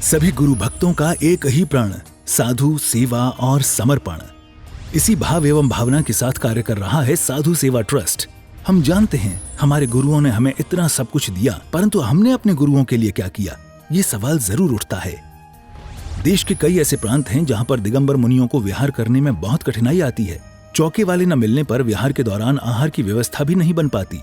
सभी गुरु भक्तों का एक ही प्रण, साधु सेवा और समर्पण। इसी भाव एवं भावना के साथ कार्य कर रहा है साधु सेवा ट्रस्ट। हम जानते हैं हमारे गुरुओं ने हमें इतना सब कुछ दिया, परंतु हमने अपने गुरुओं के लिए क्या किया, ये सवाल जरूर उठता है। देश के कई ऐसे प्रांत हैं जहां पर दिगंबर मुनियों को विहार करने में बहुत कठिनाई आती है। चौके वाले न मिलने पर विहार के दौरान आहार की व्यवस्था भी नहीं बन पाती।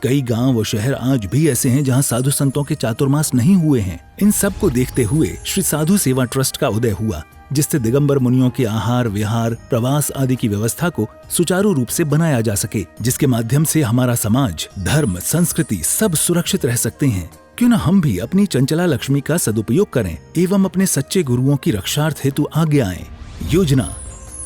कई गांव व शहर आज भी ऐसे हैं जहां साधु संतों के चातुर्मास नहीं हुए हैं। इन सब को देखते हुए श्री साधु सेवा ट्रस्ट का उदय हुआ, जिससे दिगंबर मुनियों के आहार विहार प्रवास आदि की व्यवस्था को सुचारू रूप से बनाया जा सके, जिसके माध्यम से हमारा समाज धर्म संस्कृति सब सुरक्षित रह सकते हैं। क्यों न हम भी अपनी चंचला लक्ष्मी का सदुपयोग करें एवं अपने सच्चे गुरुओं की रक्षार्थ हेतु आगे आएं। योजना: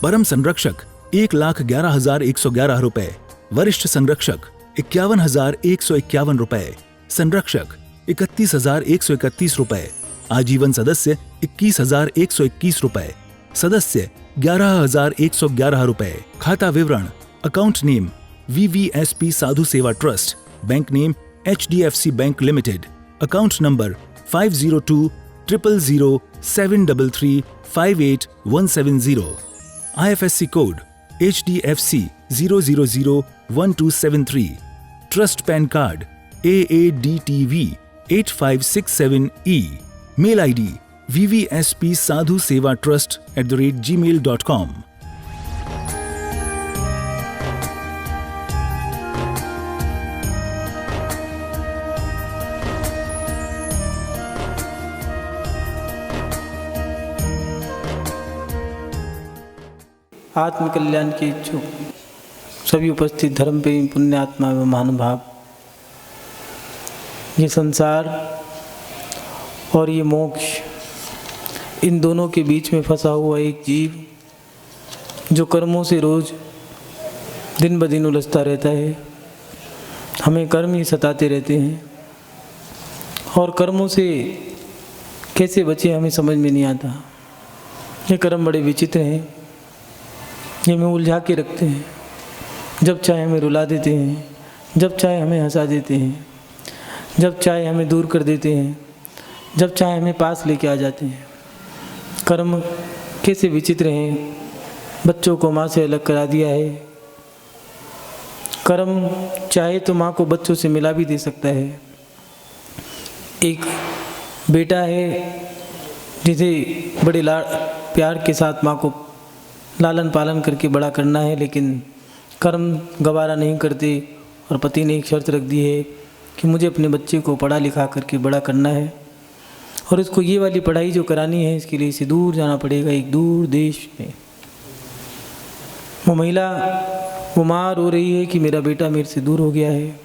परम संरक्षक 1,11,111 रुपए, वरिष्ठ संरक्षक 51,151 रुपए, संरक्षक 31,131 रुपए, आजीवन सदस्य 21,121 रुपए, सदस्य 11,111 रुपए। खाता विवरण: account name VVSP Sadhu Seva trust, bank name HDFC bank limited, account number 50200073358170, IFSC code HDFC 0001273, trust PAN card AADTV 8567E, mail ID vvspsadhusevatrust@gmail.com। आत्म कल्याण के इच्छुक सभी उपस्थित धर्म प्रेमी पुण्यात्मा एवं महानुभाव, ये संसार और ये मोक्ष, इन दोनों के बीच में फंसा हुआ एक जीव जो कर्मों से रोज दिन ब दिन उलझता रहता है। हमें कर्म ही सताते रहते हैं और कर्मों से कैसे बचे हमें समझ में नहीं आता। ये कर्म बड़े विचित्र हैं, ये हमें उलझा के रखते हैं। जब चाहे हमें रुला देते हैं, जब चाहे हमें हंसा देते हैं, जब चाहे हमें दूर कर देते हैं, जब चाहे हमें पास लेके आ जाते हैं। कर्म कैसे विचित्र हैं। बच्चों को माँ से अलग करा दिया है। कर्म चाहे तो माँ को बच्चों से मिला भी दे सकता है। एक बेटा है जिसे बड़े प्यार के साथ माँ को लालन पालन करके बड़ा करना है, लेकिन कर्म गवारा नहीं करते और पति ने एक शर्त रख दी है कि मुझे अपने बच्चे को पढ़ा लिखा करके बड़ा करना है और इसको ये वाली पढ़ाई जो करानी है इसके लिए इसे दूर जाना पड़ेगा, एक दूर देश में। वो महिला, वो माँ रो रही है कि मेरा बेटा मेरे से दूर हो गया है।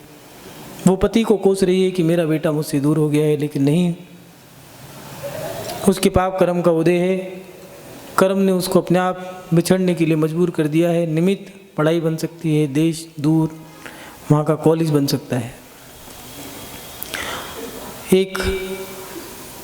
वो पति को कोस रही है कि मेरा बेटा मुझसे दूर हो गया है, लेकिन नहीं, उसके पाप कर्म का उदय है। कर्म ने उसको अपने आप बिछड़ने के लिए मजबूर कर दिया है। निमित्त पढ़ाई बन सकती है, देश दूर, वहाँ का कॉलेज बन सकता है। एक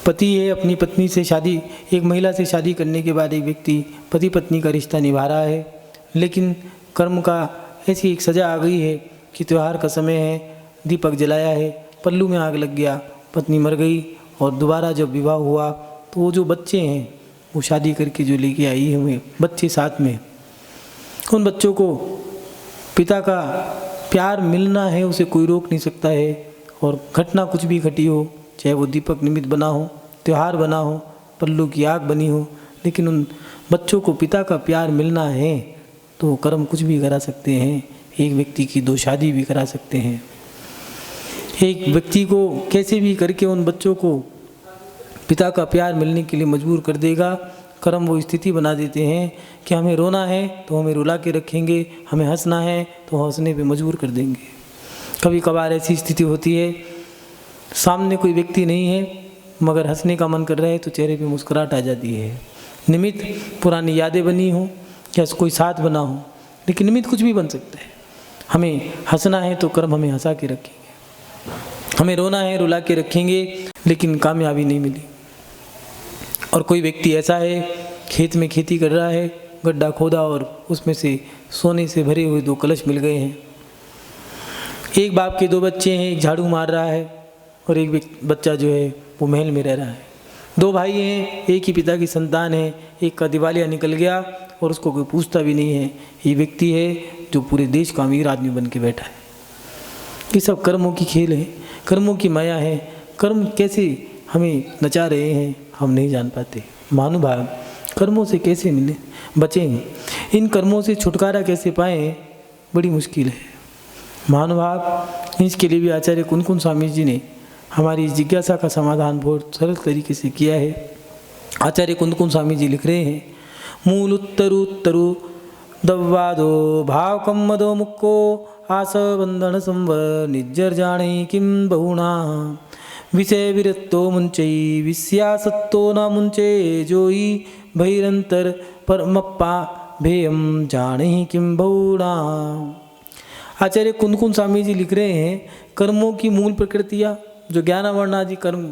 पति है, अपनी पत्नी से शादी, एक महिला से शादी करने के बाद एक व्यक्ति पति पत्नी का रिश्ता निभा रहा है, लेकिन कर्म का ऐसी एक सज़ा आ गई है कि त्यौहार का समय है, दीपक जलाया है, पल्लू में आग लग गया, पत्नी मर गई और दोबारा जब विवाह हुआ तो वो जो बच्चे हैं वो शादी करके जो लेके आई है बच्चे साथ में, उन बच्चों को पिता का प्यार मिलना है, उसे कोई रोक नहीं सकता है। और घटना कुछ भी घटी हो, चाहे वो दीपक निमित्त बना हो, त्यौहार बना हो, पल्लू की आग बनी हो, लेकिन उन बच्चों को पिता का प्यार मिलना है तो कर्म कुछ भी करा सकते हैं। एक व्यक्ति की 2 शादी भी करा सकते हैं। एक व्यक्ति को कैसे भी करके उन बच्चों को पिता का प्यार मिलने के लिए मजबूर कर देगा। कर्म वो स्थिति बना देते हैं कि हमें रोना है तो हमें रुला के रखेंगे, हमें हंसना है तो हंसने पे मजबूर कर देंगे। कभी कभार ऐसी स्थिति होती है, सामने कोई व्यक्ति नहीं है मगर हंसने का मन कर रहा है तो चेहरे पे मुस्कुराहट आ जाती है। निमित्त पुरानी यादें बनी हो या कोई साथ बना हो, लेकिन निमित्त कुछ भी बन सकता है। हमें हंसना है तो कर्म हमें हंसा के रखेंगे, हमें रोना है रुला के रखेंगे, लेकिन कामयाबी नहीं मिली। और कोई व्यक्ति ऐसा है, खेत में खेती कर रहा है, गड्ढा खोदा और उसमें से सोने से भरे हुए 2 कलश मिल गए हैं। एक बाप के 2 बच्चे हैं, एक झाड़ू मार रहा है और एक बच्चा जो है वो महल में रह रहा है। 2 भाई हैं, एक ही पिता की संतान है, एक का दिवालिया निकल गया और उसको कोई पूछता भी नहीं है। ये व्यक्ति है जो पूरे देश का अमीर आदमी बन के बैठा है। ये सब कर्मों की खेल है, कर्मों की माया है। कर्म कैसे हमें नचा रहे हैं हम नहीं जान पाते। महानुभाव, कर्मों से कैसे मिले बचें, इन कर्मों से छुटकारा कैसे पाएं, बड़ी मुश्किल है। महानुभाव, इसके लिए भी आचार्य कुनकुन स्वामी जी ने हमारी इस जिज्ञासा का समाधान बहुत सरल तरीके से किया है। आचार्य कुनकुन स्वामी जी लिख रहे हैं, मूल उत्तरु दव्वादो भाव कम मदो मुक्को आस बंधन संवर निज्जर जाने किम बहुना विषय विरत्तो मुंचई विस्यासत्तो न मुंचे जोई भैरंतर परमप्पा भेयम जाने किम बहुना। आचार्य कुनकुन स्वामी जी लिख रहे हैं, कर्मों की मूल प्रकृतियाँ जो ज्ञानावरणादि कर्म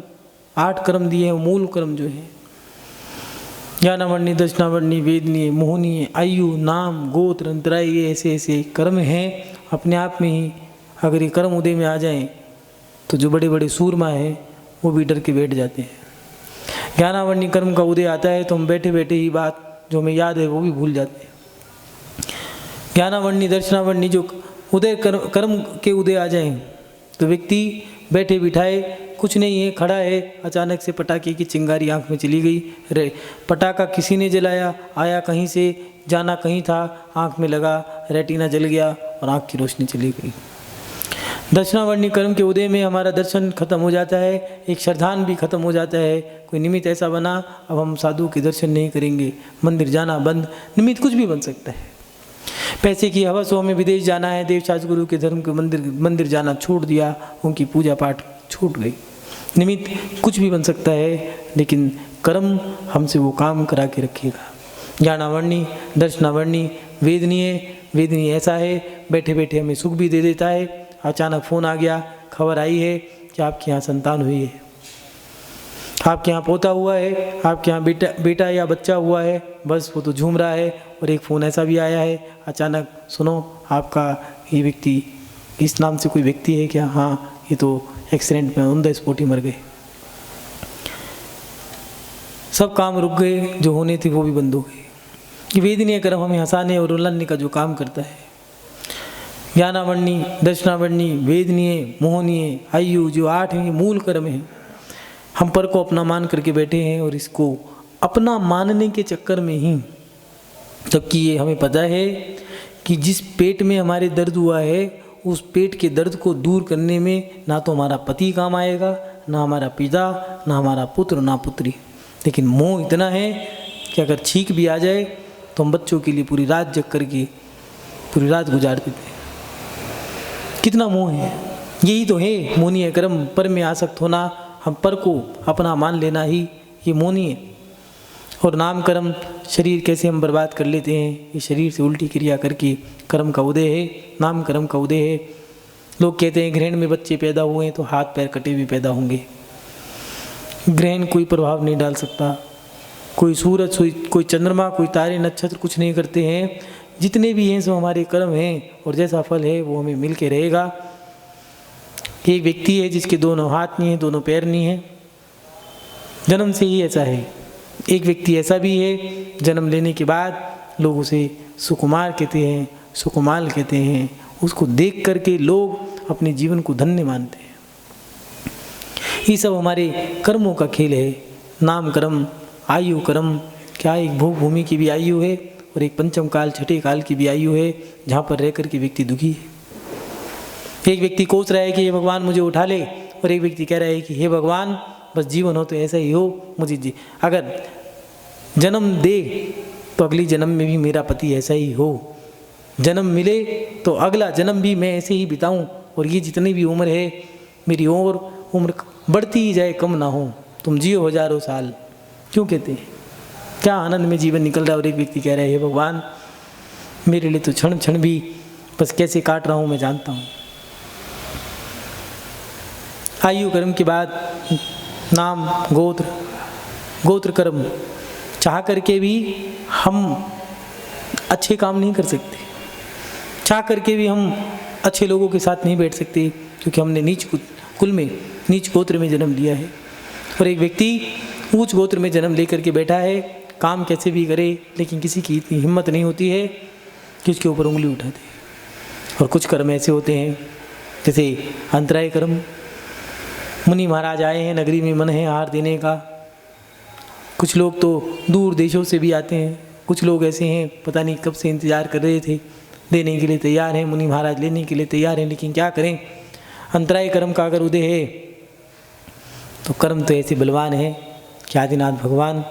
8 कर्म दिए हैं, मूल कर्म जो है ज्ञानावरणी, दर्शनावरणी, वेदनीय, मोहनीय, आयु, नाम, गोत्र, अंतराय, ये ऐसे ऐसे कर्म हैं। अपने आप में ही अगर ये कर्म उदय में आ जाएं तो जो बड़े बड़े सूरमा हैं वो भी डर के बैठ जाते हैं। ज्ञानावरणी कर्म का उदय आता है तो हम बैठे बैठे ही बात जो हमें याद है वो भी भूल जाते हैं। ज्ञानावरणी, दर्शनावरणी जो उदय कर्म के उदय आ जाएं तो व्यक्ति बैठे बिठाए कुछ नहीं है, खड़ा है, अचानक से पटाखे की चिंगारी आंख में चली गई। पटाखा किसी ने जलाया, आया कहीं से, जाना कहीं था, आंख में लगा, रेटिना जल गया और आंख की रोशनी चली गई। दर्शनावरणी कर्म के उदय में हमारा दर्शन खत्म हो जाता है, एक श्रद्धान भी खत्म हो जाता है। कोई निमित्त ऐसा बना, अब हम साधु के दर्शन नहीं करेंगे, मंदिर जाना बंद। निमित्त कुछ भी बन सकता है। पैसे की हवस हो, हमें विदेश जाना है, देवशास्त्र गुरु के धर्म के मंदिर जाना छोड़ दिया, उनकी पूजा पाठ छूट गई। निमित्त कुछ भी बन सकता है, लेकिन कर्म हमसे वो काम करा के रखेगा। ज्ञानावरणी, दर्शनावरणी, वेदनीय ऐसा है, बैठे बैठे हमें सुख भी दे देता है। अचानक फ़ोन आ गया, खबर आई है कि आपके यहाँ संतान हुई है, आपके यहाँ पोता हुआ है, आपके यहाँ बेटा या बच्चा हुआ है, बस वो तो झूम रहा है। और एक फ़ोन ऐसा भी आया है, अचानक सुनो आपका ये व्यक्ति, इस नाम से कोई व्यक्ति है क्या? हाँ, ये तो एक्सीडेंट में ऑन द स्पॉट ही मर गए। सब काम रुक गए, जो होने थे वो भी बंद हो गए। ये वेदनीय कर्म हमें हंसाने और रुलाने का जो काम करता है। ज्ञानावरणी, दर्शनावरणी, वेदनीय, मोहनीय, आयु, जो 8 हैं, मूल कर्म हैं। हम पर को अपना मान करके बैठे हैं और इसको अपना मानने के चक्कर में ही, जबकि ये हमें पता है कि जिस पेट में हमारे दर्द हुआ है उस पेट के दर्द को दूर करने में ना तो हमारा पति काम आएगा, ना हमारा पिता, ना हमारा पुत्र, ना पुत्री। लेकिन मोह इतना है कि अगर छींक भी आ जाए तो हम बच्चों के लिए पूरी रात जग करके पूरी रात गुजार देते हैं। कितना मोह है! यही तो है मोहनीय कर्म, पर में आसक्त होना, हम पर को अपना मान लेना ही ये मोहनीय। और नाम कर्म, शरीर कैसे हम बर्बाद कर लेते हैं, ये शरीर से उल्टी क्रिया करके कर्म का उदय है, नाम कर्म का उदय है। लोग कहते हैं ग्रहण में बच्चे पैदा हुए हैं तो हाथ पैर कटे भी पैदा होंगे। ग्रहण कोई प्रभाव नहीं डाल सकता, कोई सूरज, कोई चंद्रमा, कोई तारे, नक्षत्र कुछ नहीं करते हैं। जितने भी हैं सब हमारे कर्म हैं और जैसा फल है वो हमें मिल के रहेगा। एक व्यक्ति है जिसके दोनों हाथ नहीं हैं, दोनों पैर नहीं हैं, जन्म से ही ऐसा है। एक व्यक्ति ऐसा भी है जन्म लेने के बाद लोग उसे सुकुमार कहते हैं, सुकुमाल कहते हैं। उसको देख करके लोग अपने जीवन को धन्य मानते हैं। ये सब हमारे कर्मों का खेल है। नाम कर्म, आयु कर्म, क्या एक भोग भूमि की भी आयु है और एक पंचम काल, छठे काल की भी आयु है, जहाँ पर रह कर के व्यक्ति दुखी है। एक व्यक्ति कोस रहा है कि हे भगवान मुझे उठा ले, और एक व्यक्ति कह रहा है कि हे भगवान बस जीवन हो तो ऐसा ही हो, मुझे अगर जन्म दे तो अगली जन्म में भी मेरा पति ऐसा ही हो, जन्म मिले तो अगला जन्म भी मैं ऐसे ही बिताऊं, और ये जितनी भी उम्र है मेरी और उम्र बढ़ती ही जाए, कम ना हो। तुम जियो हजारों साल, क्यों कहते हैं? क्या आनंद में जीवन निकल रहा है। और एक व्यक्ति कह रहा है हे भगवान मेरे लिए तो क्षण क्षण भी बस कैसे काट रहा हूँ मैं जानता हूँ। आयु कर्म के बाद नाम, गोत्र कर्म, चाह करके भी हम अच्छे काम नहीं कर सकते, चाह करके भी हम अच्छे लोगों के साथ नहीं बैठ सकते, क्योंकि हमने नीच कुल में, नीच गोत्र में जन्म लिया है। और एक व्यक्ति ऊंच गोत्र में जन्म लेकर के बैठा है, काम कैसे भी करे, लेकिन किसी की इतनी हिम्मत नहीं होती है कि उसके ऊपर उंगली उठा दे। और कुछ कर्म ऐसे होते हैं जैसे अंतराय कर्म। मुनि महाराज आए हैं, नगरी में मन है आहार देने का। कुछ लोग तो दूर देशों से भी आते हैं, कुछ लोग ऐसे हैं पता नहीं कब से इंतज़ार कर रहे थे, देने के लिए तैयार हैं, मुनि महाराज लेने के लिए तैयार हैं, लेकिन क्या करें, अंतराय कर्म का अगर उदय है तो कर्म तो ऐसे बलवान है कि आदिनाथ भगवान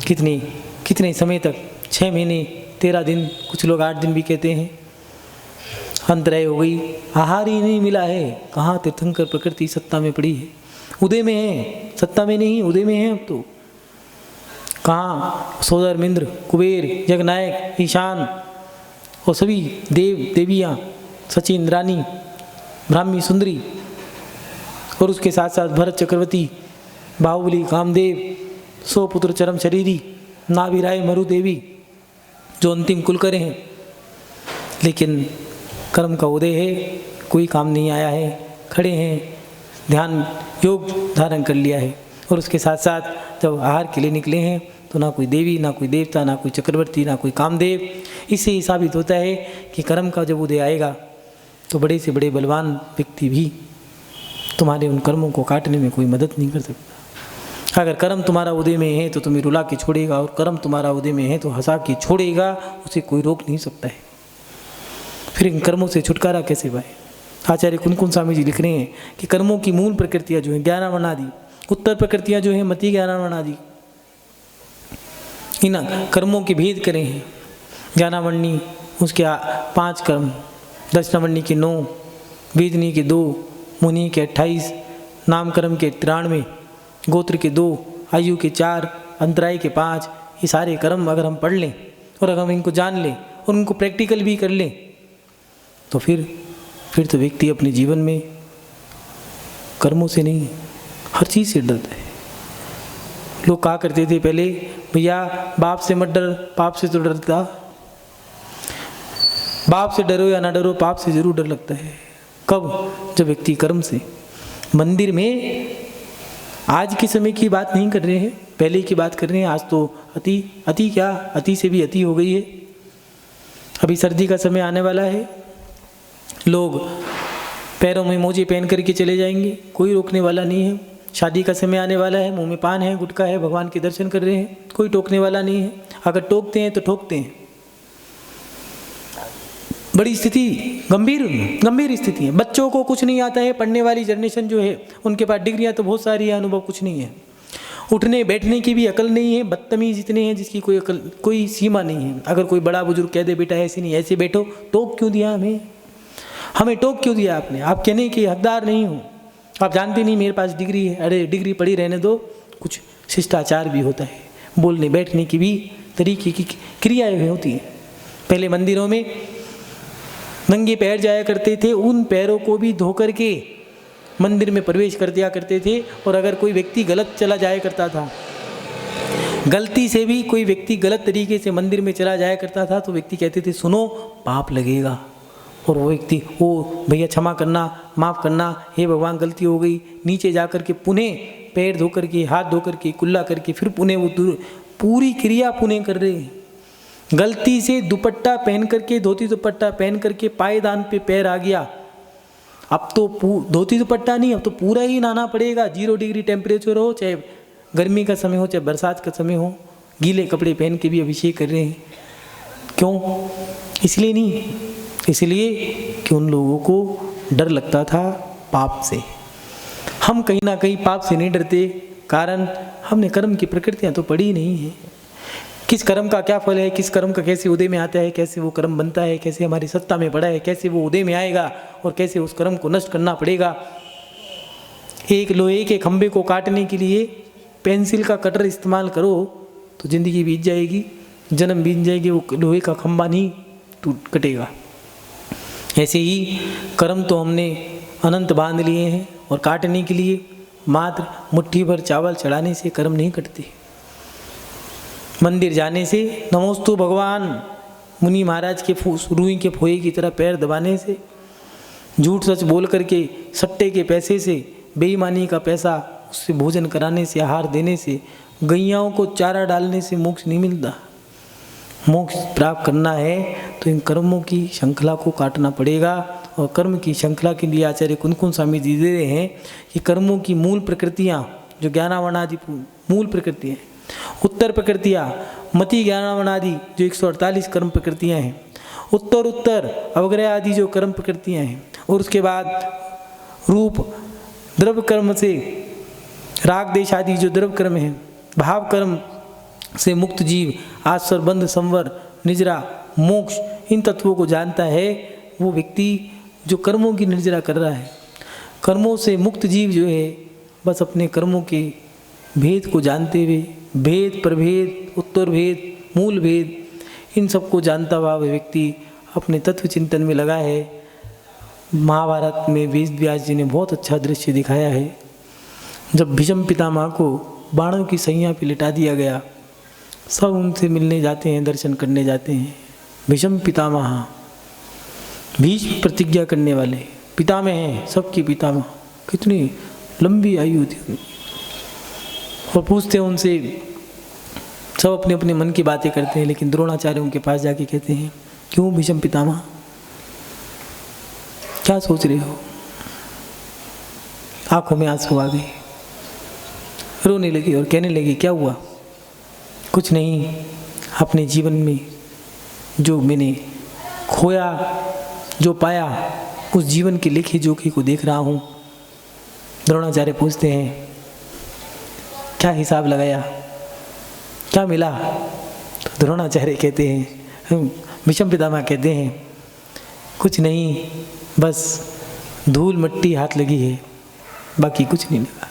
कितने समय तक, 6 महीने 13 दिन, कुछ लोग 8 दिन भी कहते हैं, अंतराय हो गई, आहार ही नहीं मिला है। कहाँ तीर्थंकर प्रकृति सत्ता में पड़ी है, उदय में है, सत्ता में नहीं, उदय में है। अब तो कहाँ सोदर, मिंद्र, कुबेर, जगनायक, ईशान और सभी देव देवियाँ, सची इंद्रानी, ब्राह्मी सुंदरी, और उसके साथ साथ भरत चक्रवर्ती, बाहुबली, कामदेव, 100 पुत्र चरम शरीरी, नाभिराय, मरु देवी, जो अंतिम कुल करे हैं। लेकिन कर्म का उदय है, कोई काम नहीं आया है, खड़े हैं, ध्यान योग धारण कर लिया है, और उसके साथ साथ जब आहार के लिए निकले हैं तो ना कोई देवी, ना कोई देवता, ना कोई चक्रवर्ती, ना कोई कामदेव। इससे ही साबित होता है कि कर्म का जब उदय आएगा तो बड़े से बड़े बलवान व्यक्ति भी तुम्हारे उन कर्मों को काटने में कोई मदद नहीं कर सकता। अगर कर्म तुम्हारा उदय में है तो तुम्हें रुला के छोड़ेगा, और कर्म तुम्हारा उदय में है तो हंसा के छोड़ेगा, उसे कोई रोक नहीं सकता है। फिर इन कर्मों से छुटकारा कैसे पाए? आचार्य कुनकुन स्वामी जी लिख रहे हैं कि कर्मों की मूल प्रकृतियाँ जो हैं ज्ञानावरणादि, उत्तर प्रकृतियाँ जो हैं मति ज्ञानावरणादि, इन कर्मों के भेद करें हैं। ज्ञानावरणी उसके 5 कर्म, दक्षिणावरणी के 9, वेदनी के 2, मुनि के 28, नामकर्म के 93, गोत्र के 2, आयु के 4, अंतराय के 5। ये सारे कर्म अगर हम पढ़ लें और अगर हम इनको जान लें और उनको प्रैक्टिकल भी कर लें तो फिर तो व्यक्ति अपने जीवन में कर्मों से नहीं, हर चीज़ से डरता है। लोग कहा करते थे पहले, भैया बाप से मत डर, पाप से तो डरता। बाप से डरो या ना डरो, पाप से जरूर डर लगता है। कब? जब व्यक्ति कर्म से। मंदिर में आज के समय की बात नहीं कर रहे हैं, पहले की बात कर रहे हैं। आज तो अति क्या, अति से भी अति हो गई है। अभी सर्दी का समय आने वाला है, लोग पैरों में मोजे पहन करके चले जाएंगे, कोई रोकने वाला नहीं है। शादी का समय आने वाला है, मुंह में पान है, गुटखा है, भगवान के दर्शन कर रहे हैं, कोई टोकने वाला नहीं है। अगर टोकते हैं तो ठोकते हैं। बड़ी स्थिति, गंभीर स्थिति है। बच्चों को कुछ नहीं आता है, पढ़ने वाली जनरेशन जो है उनके पास डिग्रियां तो बहुत सारी है, अनुभव कुछ नहीं है। उठने बैठने की भी अकल नहीं है, बदतमीज इतने हैं जिसकी कोई अकल, कोई सीमा नहीं है। अगर कोई बड़ा बुजुर्ग कह दे बेटा ऐसे नहीं, ऐसे बैठो, टोक क्यों दिया हमें टोक क्यों दिया आपने? आप कहने के हकदार नहीं हो, आप जानते नहीं मेरे पास डिग्री है। अरे डिग्री पड़ी रहने दो, कुछ शिष्टाचार भी होता है, बोलने बैठने की भी तरीके की क्रियाएँ होती हैं। पहले मंदिरों में नंगे पैर जाया करते थे, उन पैरों को भी धो करके मंदिर में प्रवेश कर दिया करते थे। और अगर कोई व्यक्ति गलत चला जाया करता था, गलती से भी कोई व्यक्ति गलत तरीके से मंदिर में चला जाया करता था, तो व्यक्ति कहते थे सुनो पाप लगेगा। और वो व्यक्ति, ओ भैया क्षमा करना, माफ़ करना, हे भगवान गलती हो गई, नीचे जा कर के पुनः पैर धो करके, हाथ धो करके, कुल्ला करके, फिर पुनः वो पूरी क्रिया पुनः कर रहे हैं। गलती से दुपट्टा पहन करके, धोती दुपट्टा पहन करके पायदान पे पैर आ गया, अब तो धोती दुपट्टा नहीं, अब तो पूरा ही नहाना पड़ेगा। 0 डिग्री टेम्परेचर हो, चाहे गर्मी का समय हो, चाहे बरसात का समय हो, गीले कपड़े पहन के भी अभिषेक कर रहे हैं। क्यों? इसलिए नहीं, इसलिए कि उन लोगों को डर लगता था पाप से। हम कहीं ना कहीं पाप से नहीं डरते, कारण हमने कर्म की प्रकृतियाँ तो पढ़ी नहीं है। किस कर्म का क्या फल है, किस कर्म का कैसे उदय में आता है, कैसे वो कर्म बनता है, कैसे हमारी सत्ता में पड़ा है, कैसे वो उदय में आएगा और कैसे उस कर्म को नष्ट करना पड़ेगा। एक लोहे के खंभे को काटने के लिए पेंसिल का कटर इस्तेमाल करो तो ज़िंदगी बीत जाएगी, जन्म बीत जाएगी, वो लोहे का खंभा नहीं टूट कटेगा। ऐसे ही कर्म तो हमने अनंत बांध लिए हैं, और काटने के लिए मात्र मुट्ठी भर चावल चढ़ाने से कर्म नहीं कटते। मंदिर जाने से, नमोस्तु भगवान मुनि महाराज के रुई के फोए की तरह पैर दबाने से, झूठ सच बोल करके सट्टे के पैसे से, बेईमानी का पैसा उससे भोजन कराने से, आहार देने से, गैयाओं को चारा डालने से मोक्ष नहीं मिलता। मोक्ष प्राप्त करना है तो इन कर्मों की श्रृंखला को काटना पड़ेगा। और कर्म की श्रृंखला के लिए आचार्य कुन स्वामी जी दे रहे हैं कि कर्मों की मूल प्रकृतियाँ जो ज्ञानावनादि मूल प्रकृतियाँ हैं, उत्तर प्रकृतियाँ मति ज्ञानावनादि जो 148 कर्म प्रकृतियाँ हैं, उत्तर अवग्रह आदि जो कर्म प्रकृतियाँ हैं, और उसके बाद रूप द्रव्य कर्म से राग देश आदि जो द्रव्य कर्म है, भाव कर्म से मुक्त जीव आश्वर बंध संवर निजरा मोक्ष इन तत्वों को जानता है, वो व्यक्ति जो कर्मों की निर्जरा कर रहा है, कर्मों से मुक्त जीव जो है बस अपने कर्मों के भेद को जानते हुए, भेद प्रभेद उत्तर भेद मूल भेद इन सबको जानता हुआ वह व्यक्ति अपने तत्व चिंतन में लगा है। महाभारत में वेद व्यास जी ने बहुत अच्छा दृश्य दिखाया है। जब भीष्म पितामह को बाणों की सैया पे लिटा दिया गया, सब उनसे मिलने जाते हैं, दर्शन करने जाते हैं। भीष्म पितामह भीष्म प्रतिज्ञा करने वाले पितामह हैं, सबके पितामह, कितनी लंबी आयु थी उनकी। और पूछते हैं उनसे, सब अपने अपने मन की बातें करते हैं, लेकिन द्रोणाचार्य उनके पास जाके कहते हैं, क्यों भीष्म पितामह, क्या सोच रहे हो? आंखों में आंसू आ गए, रोने लगे और कहने लगे, क्या हुआ? कुछ नहीं, अपने जीवन में जो मैंने खोया जो पाया उस जीवन के लेखे जोखे को देख रहा हूँ। द्रोणाचार्य पूछते हैं, क्या हिसाब लगाया, क्या मिला? तो द्रोणाचार्य कहते हैं, भीष्म पितामह कहते हैं, कुछ नहीं, बस धूल मिट्टी हाथ लगी है, बाकी कुछ नहीं लगा।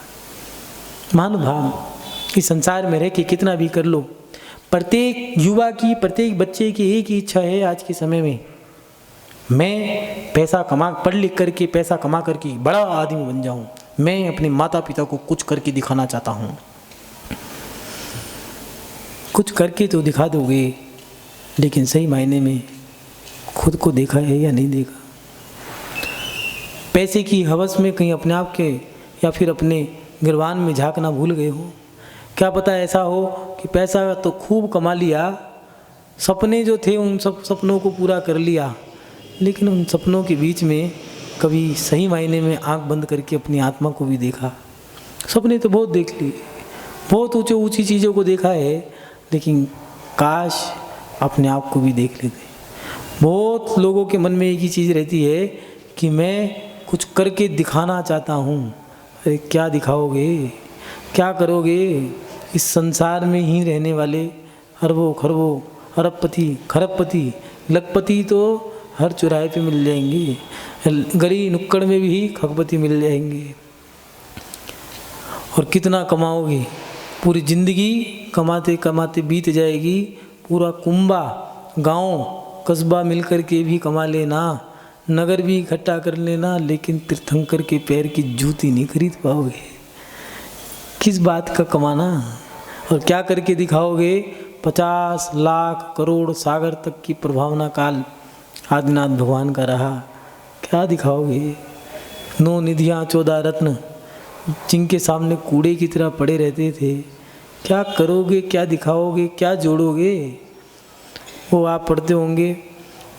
महानुभाव, इस संसार में रह के कितना भी कर लो, प्रत्येक युवा की, प्रत्येक बच्चे की एक ही इच्छा है आज के समय में, मैं पैसा कमा, पढ़ लिख करके पैसा कमा करके बड़ा आदमी बन जाऊं, मैं अपने माता पिता को कुछ करके दिखाना चाहता हूं। कुछ करके तो दिखा दोगे, लेकिन सही मायने में खुद को देखा है या नहीं देखा? पैसे की हवस में कहीं अपने आप के या फिर अपने गिरवान में झांकना भूल गए हो? क्या पता ऐसा हो कि पैसा तो खूब कमा लिया, सपने जो थे उन सब सपनों को पूरा कर लिया, लेकिन उन सपनों के बीच में कभी सही मायने में आंख बंद करके अपनी आत्मा को भी देखा। सपने तो बहुत देख लिए, बहुत ऊंची चीज़ों को देखा है, लेकिन काश अपने आप को भी देख लेते। बहुत लोगों के मन में एक ही चीज़ रहती है कि मैं कुछ करके दिखाना चाहता हूँ। अरे क्या दिखाओगे, क्या करोगे? इस संसार में ही रहने वाले अरबों खरबों अरबपति खरबपति लखपति तो हर चौराहे पे मिल जाएंगे, गली नुक्कड़ में भी खगपति मिल जाएंगे। और कितना कमाओगे? पूरी ज़िंदगी कमाते कमाते बीत जाएगी, पूरा कुंबा गांव कस्बा मिलकर के भी कमा लेना, नगर भी इकट्ठा कर लेना, लेकिन तीर्थंकर के पैर की जूती नहीं खरीद पाओगे। किस बात का कमाना? और क्या करके दिखाओगे? 50 लाख करोड़ सागर तक की प्रभावना काल आदिनाथ भगवान का रहा, क्या दिखाओगे? 9 निधियाँ 14 रत्न जिनके सामने कूड़े की तरह पड़े रहते थे, क्या करोगे, क्या दिखाओगे, क्या जोड़ोगे? वो आप पढ़ते होंगे,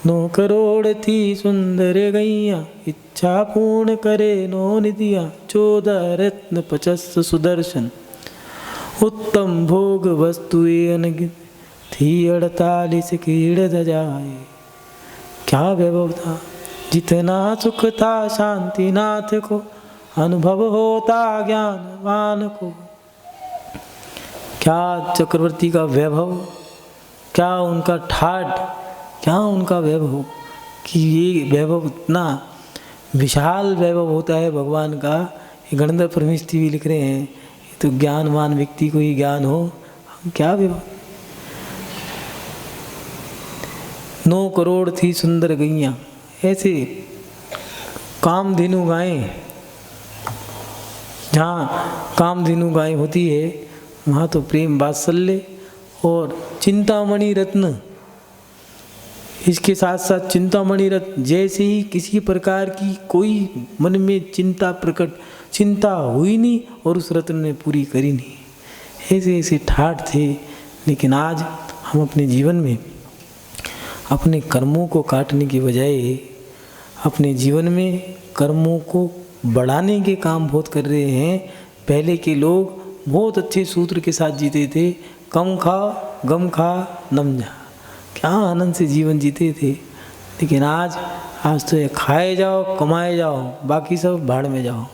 9 करोड़ थी सुंदर गैया, इच्छा पूर्ण करे 9 निधियाँ, 14 रत्न 50 सुदर्शन, उत्तम भोग वस्तुएं अनगित थी 48 कीड़ जाए। क्या वैभव था, जितना सुख था शांति नाथ को, अनुभव होता ज्ञानवान को। क्या चक्रवर्ती का वैभव, क्या उनका ठाठ, क्या उनका वैभव, कि ये वैभव इतना विशाल वैभव होता है भगवान का। ये गणधर परमेष्ठी भी लिख रहे हैं, ये तो ज्ञानवान व्यक्ति को ही ज्ञान हो, क्या वैभव। 9 करोड़ थी सुंदर गैया, ऐसे कामधेनु गायें, जहाँ कामधेनु गाय होती है वहाँ तो प्रेम वात्सल्य और चिंतामणि रत्न, इसके साथ साथ चिंतामणि रथ, जैसे ही किसी प्रकार की कोई मन में चिंता हुई नहीं और उस रत्न ने पूरी करी नहीं। ऐसे ऐसे ठाठ थे। लेकिन आज हम अपने जीवन में अपने कर्मों को काटने की बजाय अपने जीवन में कर्मों को बढ़ाने के काम बहुत कर रहे हैं। पहले के लोग बहुत अच्छे सूत्र के साथ जीते थे, कम खा गम खा नम जा, क्या आनंद से जीवन जीते थे। लेकिन आज तो ये खाए जाओ कमाए जाओ, बाकी सब भाड़ में जाओ।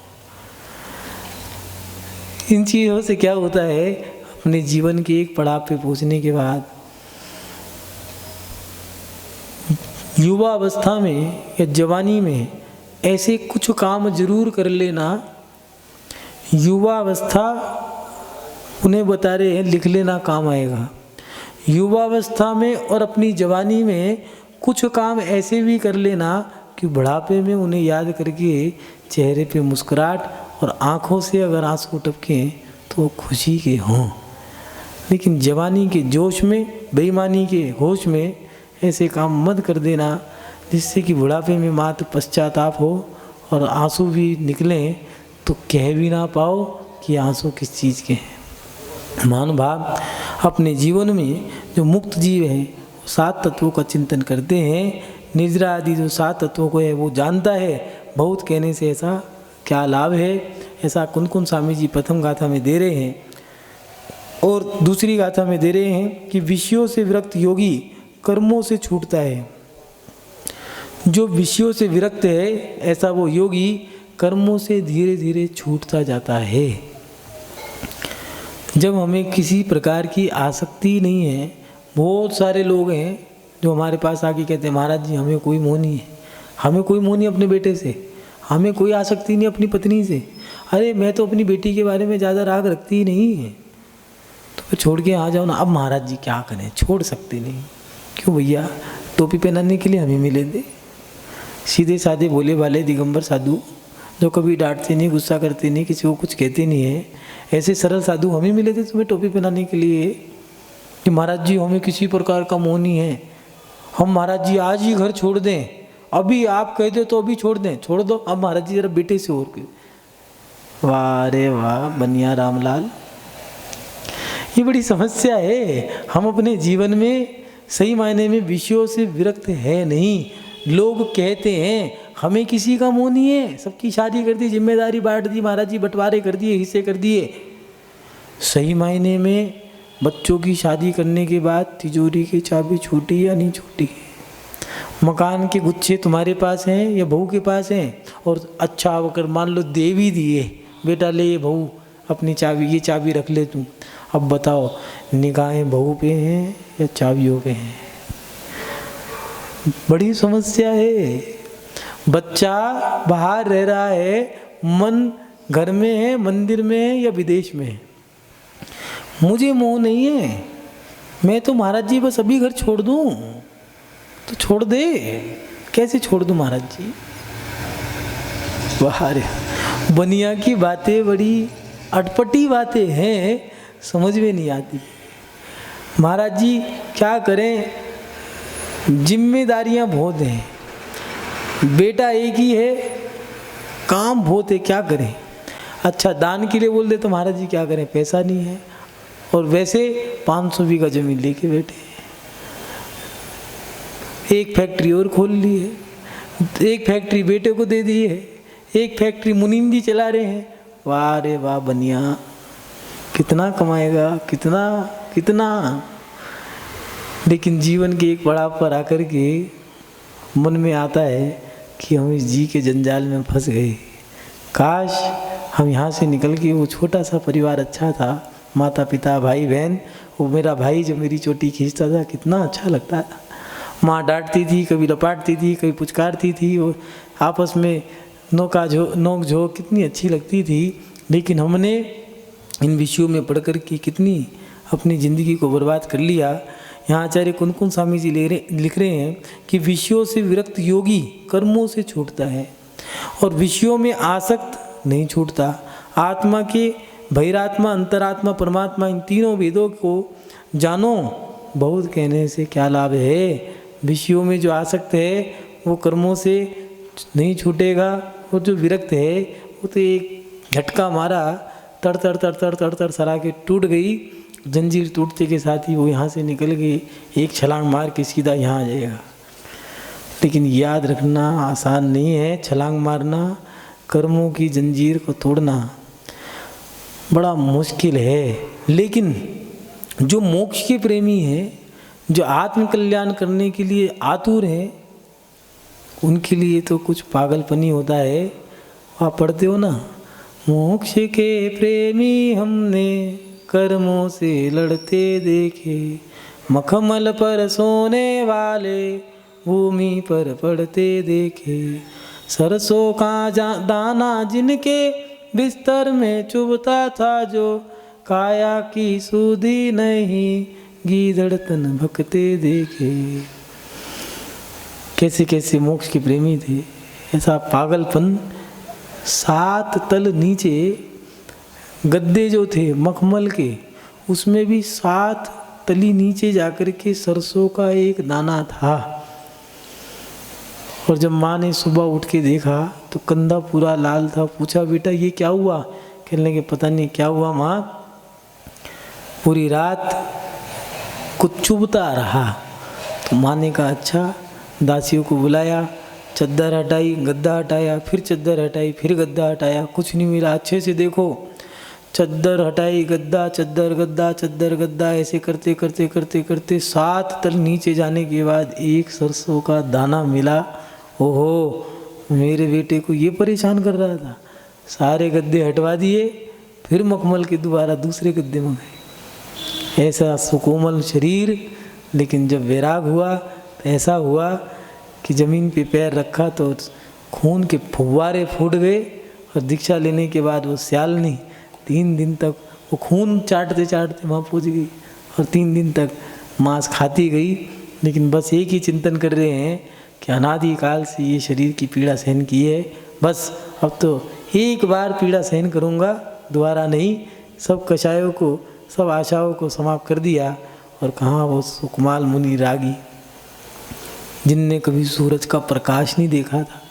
इन चीज़ों से क्या होता है, अपने जीवन के एक पड़ाव पे पहुंचने के बाद युवा अवस्था में या जवानी में ऐसे कुछ काम जरूर कर लेना। युवा अवस्था उन्हें बता रहे हैं, लिख लेना काम आएगा। युवा अवस्था में और अपनी जवानी में कुछ काम ऐसे भी कर लेना कि बुढ़ापे में उन्हें याद करके चेहरे पे मुस्कुराहट और आँखों से अगर आंसू टपकें तो खुशी के हों। लेकिन जवानी के जोश में, बेईमानी के होश में ऐसे काम मत कर देना जिससे कि बुढ़ापे में मात्र पश्चाताप हो और आंसू भी निकलें तो कह भी ना पाओ कि आंसू किस चीज़ के हैं। महानुभाव अपने जीवन में जो मुक्त जीव है वो 7 तत्वों का चिंतन करते हैं। निद्रा आदि जो 7 तत्वों को है वो जानता है। बहुत कहने से ऐसा क्या लाभ है, ऐसा कुन स्वामी जी प्रथम गाथा में दे रहे हैं। और दूसरी गाथा में दे रहे हैं कि विषयों से विरक्त योगी कर्मों से छूटता है। जो विषयों से विरक्त है ऐसा वो योगी कर्मों से धीरे धीरे छूटता जाता है। जब हमें किसी प्रकार की आसक्ति नहीं है, बहुत सारे लोग हैं जो हमारे पास आके कहते हैं महाराज जी हमें कोई मोह नहीं है, हमें कोई मोह नहीं अपने बेटे से, हमें कोई आसक्ति नहीं अपनी पत्नी से। अरे मैं तो अपनी बेटी के बारे में ज़्यादा राग रखती ही नहीं है, तो फिर छोड़ के आ जाओ ना। अब महाराज जी क्या करें, छोड़ सकते नहीं। क्यों भैया, टोपी पहनाने के लिए हमें मिले थे। सीधे साधे भोले वाले दिगंबर साधु जो कभी डांटते नहीं, गुस्सा करते नहीं, किसी को कुछ कहते नहीं है, ऐसे सरल साधु हमें मिले थे तुम्हें टोपी पहनाने के लिए कि महाराज जी हमें किसी प्रकार का मोह नहीं है, हम महाराज जी आज ही घर छोड़ दें, अभी आप कह दो तो अभी छोड़ दें, छोड़ दो अब महाराज जी जरा बेटे से और के। वाह रे वाह बनिया रामलाल, ये बड़ी समस्या है। हम अपने जीवन में सही मायने में विषयों से विरक्त है नहीं। लोग कहते हैं हमें किसी का मोह नहीं है, सबकी शादी कर दी, जिम्मेदारी बांट दी, महाराज जी बंटवारे कर दिए, हिस्से कर दिए। सही मायने में बच्चों की शादी करने के बाद तिजोरी की चाबी छूटी या नहीं छूटी, मकान के गुच्छे तुम्हारे पास हैं या बहू के पास हैं, और अच्छा होकर मान लो दे भी दिए, बेटा ले ये बहू अपनी चाबी, ये चाबी रख ले तू। अब बताओ निगाहें बहू पे हैं या चाबियों पे हैं? बड़ी समस्या है। बच्चा बाहर रह रहा है, मन घर में है, मंदिर में है या विदेश में है। मुझे मोह नहीं है, मैं तो महाराज जी बस अभी घर छोड़ दूं तो छोड़ दे। कैसे छोड़ दूं महाराज जी? बाहर बनिया की बातें बड़ी अटपटी बातें हैं, समझ में नहीं आती। महाराज जी क्या करें, जिम्मेदारियां बहुत हैं, बेटा एक ही है, काम बहुत है, क्या करें। अच्छा दान के लिए बोल दे तो महाराज जी क्या करें, पैसा नहीं है, और वैसे 500 बीघा जमीन लेके बैठे, एक फैक्ट्री और खोल ली है, एक फैक्ट्री बेटे को दे दी है, एक फैक्ट्री मुनीम जी चला रहे हैं। वाह रे वाह बनिया, कितना कमाएगा, कितना कितना। लेकिन जीवन के एक पड़ाव पर आकर के मन में आता है कि हम इस जी के जंजाल में फंस गए। काश हम यहाँ से निकल के, वो छोटा सा परिवार अच्छा था, माता पिता भाई बहन, वो मेरा भाई जो मेरी चोटी खींचता था कितना अच्छा लगता था। माँ डांटती थी, कभी लपाटती थी, कभी पुचकारती थी, वो आपस में नोक झोंक कितनी अच्छी लगती थी। लेकिन हमने इन विषयों में पढ़ कर के कितनी अपनी ज़िंदगी को बर्बाद कर लिया। यहाँ आचार्य कुन स्वामी जी लिख रहे हैं कि विषयों से विरक्त योगी कर्मों से छूटता है और विषयों में आसक्त नहीं छूटता। आत्मा के बहिरात्मा, अंतरात्मा, परमात्मा, इन तीनों वेदों को जानो। बहुत कहने से क्या लाभ है, विषयों में जो आसक्त है वो कर्मों से नहीं छूटेगा, और जो विरक्त है वो तो एक झटका मारा, तड़ तड़ तड़ तड़ तड़ तड़ सरा के टूट गई, जंजीर टूटते के साथ ही वो यहाँ से निकल गई, एक छलांग मार के सीधा यहाँ आ जाएगा। लेकिन याद रखना आसान नहीं है, छलांग मारना, कर्मों की जंजीर को तोड़ना बड़ा मुश्किल है। लेकिन जो मोक्ष के प्रेमी हैं, जो आत्म कल्याण करने के लिए आतुर हैं, उनके लिए तो कुछ पागलपनी होता है। आप पढ़ते हो ना, मोक्ष के प्रेमी हमने कर्मों से लड़ते देखे, मखमल पर सोने वाले भूमि पर पड़ते देखे, सरसों का दाना जिनके बिस्तर में चुभता था जो, काया की सूधी नहीं गीदड़ तन भकते देखे। कैसे कैसे मोक्ष के प्रेमी थे, ऐसा पागलपन। 7 तल नीचे गद्दे जो थे मखमल के, उसमें भी 7 तली नीचे जाकर के सरसों का एक दाना था। और जब माँ ने सुबह उठ के देखा तो कंधा पूरा लाल था। पूछा बेटा ये क्या हुआ? कहने लगे पता नहीं क्या हुआ माँ, पूरी रात कुछ चुभता रहा। तो माँ ने कहा अच्छा। दासियों को बुलाया, चद्दर हटाई, गद्दा हटाया, फिर चद्दर हटाई, फिर गद्दा हटाया, कुछ नहीं मिला। अच्छे से देखो, चद्दर हटाई, गद्दा, चद्दर, गद्दा, चद्दर, गद्दा, ऐसे करते करते करते करते 7 तल नीचे जाने के बाद एक सरसों का दाना मिला। ओहो, मेरे बेटे को ये परेशान कर रहा था। सारे गद्दे हटवा दिए, फिर मखमल के दोबारा दूसरे गद्दे मंगाए। ऐसा सुकोमल शरीर, लेकिन जब वैराग हुआ तो ऐसा हुआ कि ज़मीन पे पैर रखा तो खून के फुव्वारे फूट गए। और दीक्षा लेने के बाद वो स्यालनी 3 दिन तक वो खून चाटते चाटते वहाँ पहुँच गई, और 3 दिन तक मांस खाती गई। लेकिन बस एक ही चिंतन कर रहे हैं कि अनादि काल से ये शरीर की पीड़ा सहन की है, बस अब तो एक बार पीड़ा सहन करूँगा, दोबारा नहीं। सब कषायों को, सब आशाओं को समाप्त कर दिया। और कहाँ वो सुकुमाल मुनि रागी, जिनने कभी सूरज का प्रकाश नहीं देखा था,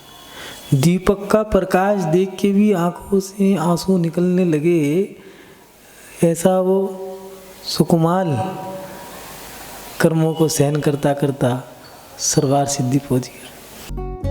दीपक का प्रकाश देख के भी आंखों से आंसू निकलने लगे, ऐसा वो सुकुमाल कर्मों को सहन करता करता सर्वार सिद्धि पहुंच गया।